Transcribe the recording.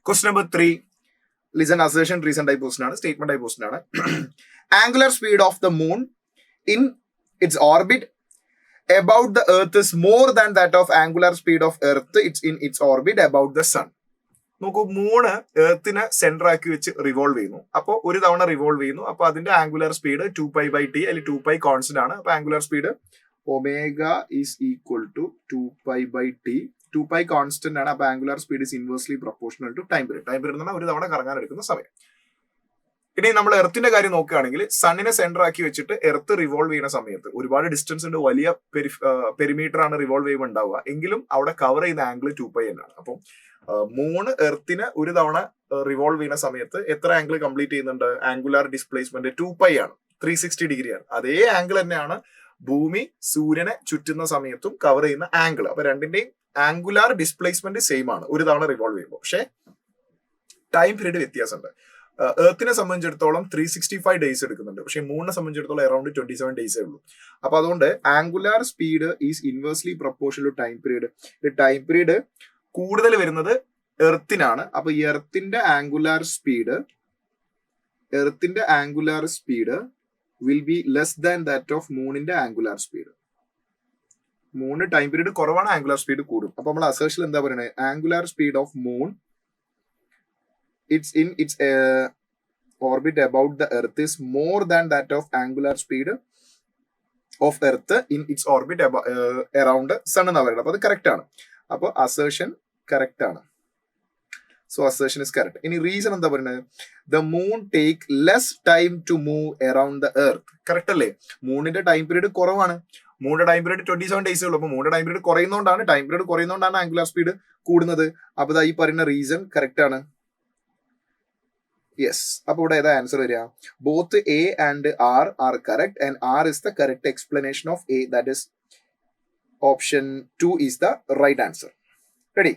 Question number 3. Listen, assertion, reason type question ആണ്, statement type question ആണ്. Angular speed of the moon in its orbit about the earth is more than that of angular speed of earth it's in its orbit about the sun. നോക്കൂ, Moon എർത്തിനെ centre ആക്കി വെച്ച് revolve ചെയ്യുന്നു. അപ്പോൾ ഒരു തവണ revolve ചെയ്യുന്നു. അപ്പോൾ അതിന്റെ ആംഗുലർ സ്പീഡ് 2π/t അല്ലെങ്കിൽ 2π കോൺസ്റ്റന്റ് ആണ്. അപ്പോൾ angular speed omega is equal to 2π/t. 2π constant ആണ്. അപ്പോൾ angular speed is inversely proportional to time period. Time period എന്ന് പറഞ്ഞാൽ ഒരു തവണ കറങ്ങാൻ എടുക്കുന്ന സമയം. ഇനി നമ്മൾ എർത്തിന്റെ കാര്യം നോക്കുകയാണെങ്കിൽ സണ്ണിനെ സെന്റർ ആക്കി വെച്ചിട്ട് എർത്ത് റിവോൾവ് ചെയ്യുന്ന സമയത്ത് ഒരുപാട് ഡിസ്റ്റൻസ് ഉണ്ട്, വലിയ പെരിമീറ്റർ ആണ് റിവോൾവ് ചെയ്യുമ്പോൾ ഉണ്ടാവുക. എങ്കിലും അവിടെ കവർ ചെയ്യുന്ന ആംഗിൾ 2π എന്നാണ്. അപ്പം മൂന്ന് എർത്തിന് ഒരു തവണ റിവോൾവ് ചെയ്യുന്ന സമയത്ത് എത്ര ആംഗിൾ കംപ്ലീറ്റ് ചെയ്യുന്നുണ്ട്? ആംഗുലാർ ഡിസ്പ്ലേസ്മെന്റ് 2π ആണ്, 360 ഡിഗ്രിയാണ്. അതേ ആംഗിൾ തന്നെയാണ് ഭൂമി സൂര്യനെ ചുറ്റുന്ന സമയത്തും കവർ ചെയ്യുന്ന ആംഗിൾ. അപ്പൊ രണ്ടിന്റെയും ആംഗുലാർ ഡിസ്പ്ലേസ്മെന്റ് സെയിം ആണ് ഒരു തവണ റിവോൾവ് ചെയ്യുമ്പോൾ. പക്ഷേ ടൈം പീരീഡ് വ്യത്യാസമുണ്ട്. എർത്തിനെ സംബന്ധിച്ചിടത്തോളം 365 ഡേയ്സ് എടുക്കുന്നുണ്ട്, പക്ഷെ മൂണിനെ സംബന്ധിച്ചിടത്തോളം അറൌണ്ട് 27 ഡേയ്സേ ഉള്ളൂ. അപ്പൊ അതുകൊണ്ട് angular speed is inversely proportional to time period. Time period കൂടുതൽ വരുന്നത് എർത്തിനാണ്. അപ്പൊ എർത്തിന്റെ angular speed will be less than that of മൂണിന്റെ ആംഗുലാർ സ്പീഡ്. മൂന്ന് ടൈം പീരീഡ് കുറവാണ്, ആംഗുലാർ സ്പീഡ് കൂടും. അപ്പൊ നമ്മൾ അസേർഷൻ എന്താ പറയുന്നത്? Angular speed of moon it's in its orbit about the earth is more than that of angular speed of earth in its orbit around sun എന്ന് പറയുന്നത്. അപ്പൊ അത് കറക്റ്റ് ആണ്. അപ്പൊ അസേർഷൻ കറക്റ്റ് ആണ്. So assertion is correct. ഇനി reason എന്താ പറയുന്നത്? The moon take less time to move around the earth. Correct അല്ലേ? മൂണിന്റെ ടൈം പീരീഡ് കുറവാണ്. മൂണിന്റെ ടൈം പീരീഡ് 27 ഡേയ്സേ ഉള്ളൂ. അപ്പൊ മൂണിന്റെ ടൈം പീരീഡ് കുറയുന്നതുകൊണ്ടാണ് ആംഗുലാർ സ്പീഡ് കൂടുന്നത്. അപ്പൊ ഈ പറയുന്ന റീസൺ കറക്റ്റ് ആണ്. യെസ്. അപ്പൊ ഇവിടെ ഏതാ ആൻസർ വരിക? Both A and R correct and R is the correct explanation of A. That is option 2 is the right answer. Ready?